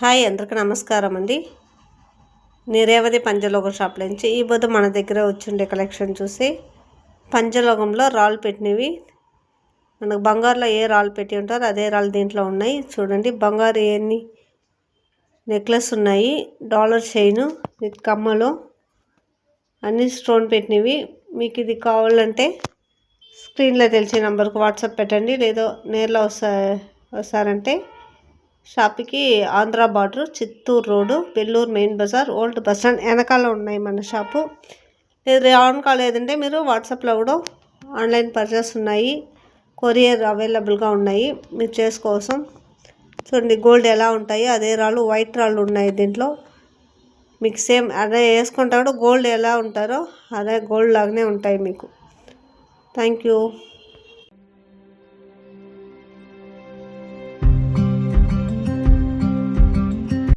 Hi అందరికి నమస్కారం అండి. రేవతి పంచలోహం షాప్ నుంచి ఈ పొద్దు మన దగ్గర వచ్చిండే కలెక్షన్ చూసి పంచలోహంలో రాళ్ళు పెట్టినవి మనకు బంగారులో ఏ రాళ్ళు పెట్టి ఉంటారో అదే రాళ్ళు దీంట్లో ఉన్నాయి. చూడండి బంగారు ఎన్ని నెక్లెస్ ఉన్నాయి, డాలర్ చైన్ విత్ కమ్మలు అన్ని స్టోన్ పెట్టినవి. మీకు ఇది కావాలంటే స్క్రీన్లో తెలిసే నెంబర్కి వాట్సాప్ పెట్టండి, లేదో నేరులో వస్తారంటే షాప్కి Andhra border, Chittoor road, Bellur main బజార్, ఓల్డ్ బస్ స్టాండ్ వెనకాల ఉన్నాయి మన షాపు. లేదు ఆన్ కాలేదంటే మీరు వాట్సాప్లో కూడా ఆన్లైన్ పర్చేస్ ఉన్నాయి, కొరియర్ అవైలబుల్గా ఉన్నాయి మీరు చేసుకోసం. చూడండి గోల్డ్ ఎలా ఉంటాయో అదే రాళ్ళు, వైట్ రాళ్ళు ఉన్నాయి దీంట్లో. మీకు సేమ్ అదే వేసుకుంటా కూడా గోల్డ్ ఎలా ఉంటారో అదే గోల్డ్ లాగానే ఉంటాయి మీకు. Thank you.